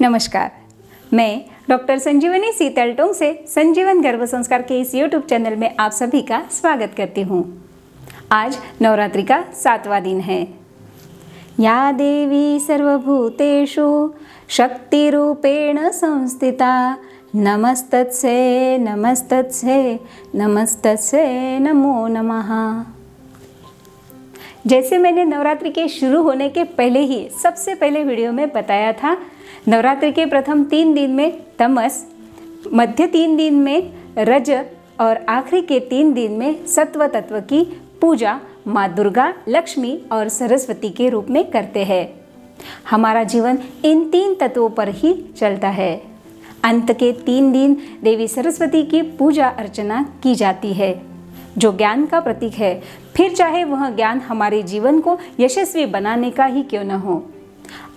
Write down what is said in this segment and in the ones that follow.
नमस्कार, मैं डॉक्टर संजीवनी सीतलटोंग से संजीवन गर्भ संस्कार के इस YouTube चैनल में आप सभी का स्वागत करती हूँ। आज नवरात्रि का 7वां दिन है। या देवी सर्वभूतेषु शक्तिरूपेण संस्थिता नमस्तस्यै नमस्तस्यै नमस्तस्यै नमो नमः। जैसे मैंने नवरात्रि के शुरू होने के पहले ही सबसे पहले वीडियो में बताया था, नवरात्रि के प्रथम 3 दिन में तमस, मध्य 3 दिन में रज और आखिरी के 3 दिन में सत्व तत्व की पूजा माँ दुर्गा, लक्ष्मी और सरस्वती के रूप में करते हैं। हमारा जीवन इन 3 तत्वों पर ही चलता है। अंत के 3 दिन देवी सरस्वती की पूजा अर्चना की जाती है, जो ज्ञान का प्रतीक है। फिर चाहे वह ज्ञान हमारे जीवन को यशस्वी बनाने का ही क्यों न हो,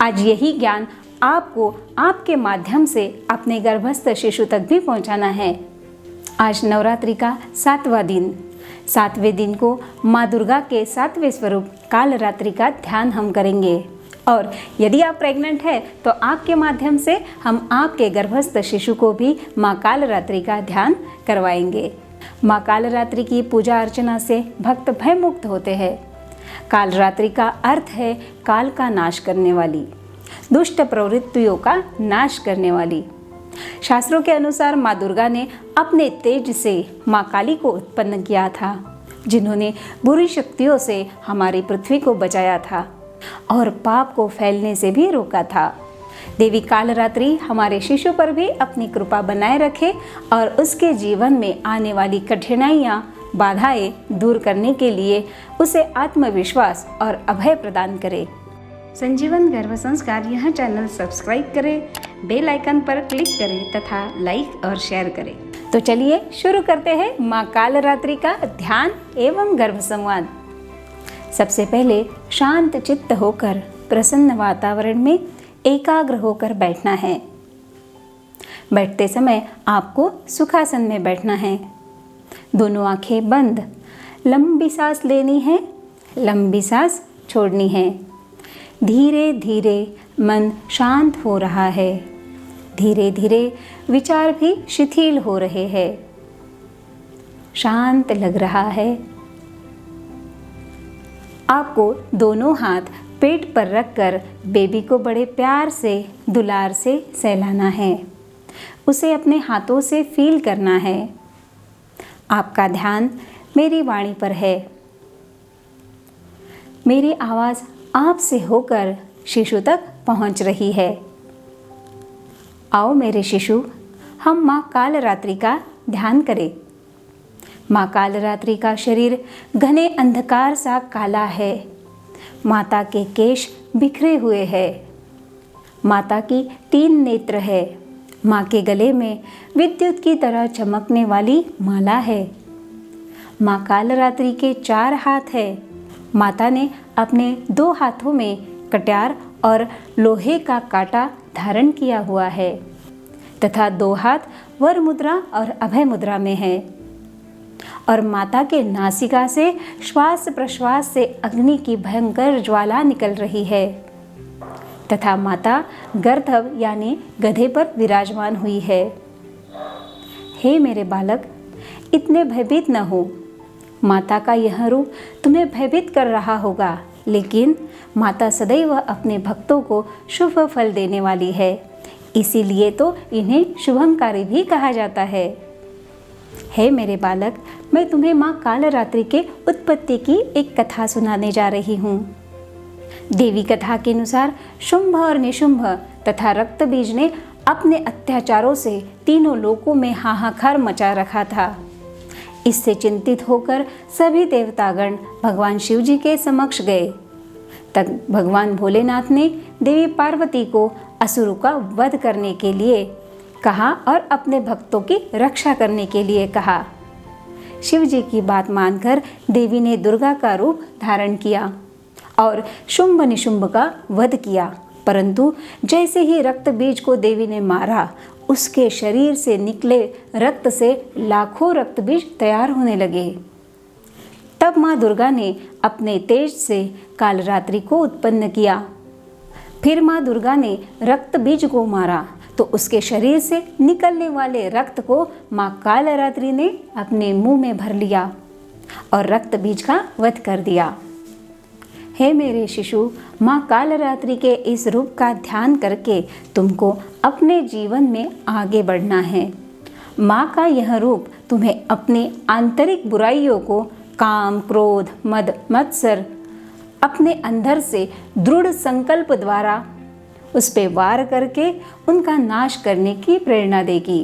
आज यही ज्ञान आपको आपके माध्यम से अपने गर्भस्थ शिशु तक भी पहुंचाना है। आज नवरात्रि का 7वां दिन, 7वें दिन को माँ दुर्गा के 7वें स्वरूप कालरात्रि का ध्यान हम करेंगे। और यदि आप प्रेग्नेंट हैं तो आपके माध्यम से हम आपके गर्भस्थ शिशु को भी माँ कालरात्रि का ध्यान करवाएंगे। माँ कालरात्रि की पूजा अर्चना से भक्त भयमुक्त होते हैं। कालरात्रि का अर्थ है काल का नाश करने वाली, दुष्ट प्रवृत्तियों का नाश करने वाली। शास्त्रों के अनुसार माँ दुर्गा ने अपने तेज से माँ काली को उत्पन्न किया था, जिन्होंने बुरी शक्तियों से हमारी पृथ्वी को बचाया था और पाप को फैलने से भी रोका था। देवी कालरात्रि हमारे शिशु पर भी अपनी कृपा बनाए रखे और उसके जीवन में आने वाली कठिनाइयाँ, बाधाएं दूर करने के लिए उसे आत्मविश्वास और अभय प्रदान करे। संजीवन गर्भ संस्कार यह चैनल सब्सक्राइब करें, बेल आइकन पर क्लिक करें तथा लाइक और शेयर करें। तो चलिए शुरू करते हैं माँ कालरात्रि का ध्यान एवं गर्भ संवाद। सबसे पहले शांत चित्त होकर प्रसन्न वातावरण में एकाग्र होकर बैठना है। बैठते समय आपको सुखासन में बैठना है। दोनों आंखें बंद, लंबी सांस लेनी है, लंबी सांस छोड़नी है। धीरे धीरे मन शांत हो रहा है, धीरे धीरे विचार भी शिथिल हो रहे हैं। शांत लग रहा है। आपको दोनों हाथ पेट पर रखकर बेबी को बड़े प्यार से, दुलार से सहलाना है। उसे अपने हाथों से फील करना है। आपका ध्यान मेरी वाणी पर है। मेरी आवाज़ आपसे होकर शिशु तक पहुंच रही है। आओ मेरे शिशु, हम माँ कालरात्रि का ध्यान करें। माँ कालरात्रि का शरीर घने अंधकार सा काला है। माता के केश बिखरे हुए हैं। माता की 3 नेत्र है। माँ के गले में विद्युत की तरह चमकने वाली माला है। माँ कालरात्रि के 4 हाथ है। माता ने अपने 2 हाथों में कट्यार और लोहे का कांटा धारण किया हुआ है तथा 2 हाथ वर मुद्रा और अभय मुद्रा में है। और माता के नासिका से श्वास प्रश्वास से अग्नि की भयंकर ज्वाला निकल रही है तथा माता गर्दभ यानी गधे पर विराजमान हुई है। हे मेरे बालक, इतने भयभीत न हो। माता का यह रूप तुम्हें भयभीत कर रहा होगा, लेकिन माता सदैव अपने भक्तों को शुभ फल देने वाली है। इसीलिए तो इन्हें शुभंकारी भी कहा जाता है। हे मेरे बालक, मैं तुम्हें माँ कालरात्रि के उत्पत्ति की एक कथा सुनाने जा रही हूँ। देवी कथा के अनुसार शुंभ और निशुंभ तथा रक्तबीज ने अपने अत्याचारों से तीनों लोकों में हाहाकार मचा रखा था। इससे चिंतित होकर सभी देवतागण भगवान शिव जी के समक्ष गए। तब भगवान भोलेनाथ ने देवी पार्वती को असुरों का वध करने के लिए कहा और अपने भक्तों की रक्षा करने के लिए कहा। शिव जी की बात मानकर देवी ने दुर्गा का रूप धारण किया और शुंभ निशुंभ का वध किया। परंतु जैसे ही रक्त बीज को देवी ने मारा, उसके शरीर से निकले रक्त से लाखों रक्त बीज तैयार होने लगे। तब माँ दुर्गा ने अपने तेज से कालरात्रि को उत्पन्न किया। फिर माँ दुर्गा ने रक्त बीज को मारा तो उसके शरीर से निकलने वाले रक्त को माँ कालरात्रि ने अपने मुंह में भर लिया और रक्त बीज का वध कर दिया। हे मेरे शिशु, माँ कालरात्रि के इस रूप का ध्यान करके तुमको अपने जीवन में आगे बढ़ना है। माँ का यह रूप तुम्हें अपनी आंतरिक बुराइयों को, काम, क्रोध, मद, मत्सर, अपने अंदर से दृढ़ संकल्प द्वारा उस पे वार करके उनका नाश करने की प्रेरणा देगी।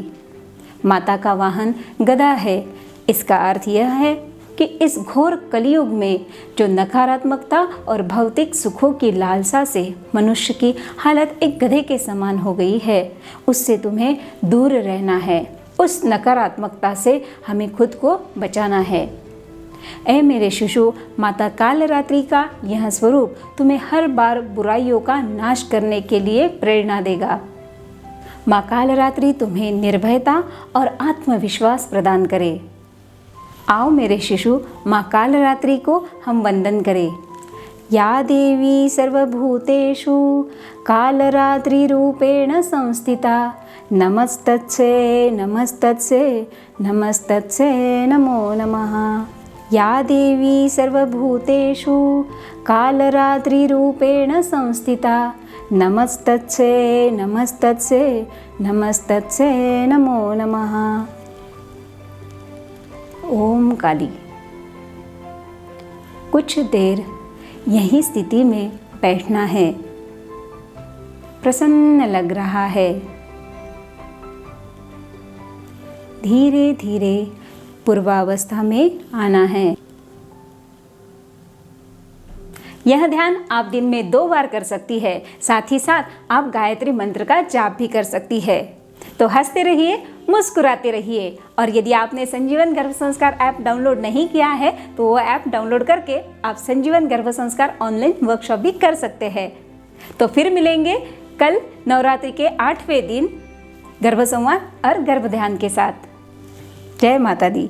माता का वाहन गदा है। इसका अर्थ यह है कि इस घोर कलयुग में जो नकारात्मकता और भौतिक सुखों की लालसा से मनुष्य की हालत एक गधे के समान हो गई है, उससे तुम्हें दूर रहना है। उस नकारात्मकता से हमें खुद को बचाना है। ऐ मेरे शिशु, माता कालरात्रि का यह स्वरूप तुम्हें हर बार बुराइयों का नाश करने के लिए प्रेरणा देगा। माँ कालरात्रि तुम्हें निर्भयता और आत्मविश्वास प्रदान करे। आओ मेरे शिशु, माँ कालरात्रि को हम वंदन करें। या देवी सर्वभूतेषु कालरात्रि रूपेण संस्थिता, नमस्तस्यै नमस्तस्यै नमस्तस्यै नमो नमः। या देवी सर्वभूतेषु कालरात्रि रूपेण संस्थिता, नमस्तस्यै नमस्तस्यै नमस्तस्यै नमो नमः। ओम काली। कुछ देर यही स्थिति में बैठना है। प्रसन्न लग रहा है। धीरे धीरे पूर्वावस्था में आना है। यह ध्यान आप दिन में 2 बार कर सकती है। साथ ही साथ आप गायत्री मंत्र का जाप भी कर सकती है। तो हंसते रहिए, मुस्कुराते रहिए। और यदि आपने संजीवन गर्भ संस्कार ऐप डाउनलोड नहीं किया है तो वो ऐप डाउनलोड करके आप संजीवन गर्भ संस्कार ऑनलाइन वर्कशॉप भी कर सकते हैं। तो फिर मिलेंगे कल नवरात्रि के 8वें दिन गर्भ संवाद और गर्भ ध्यान के साथ। जय माता दी।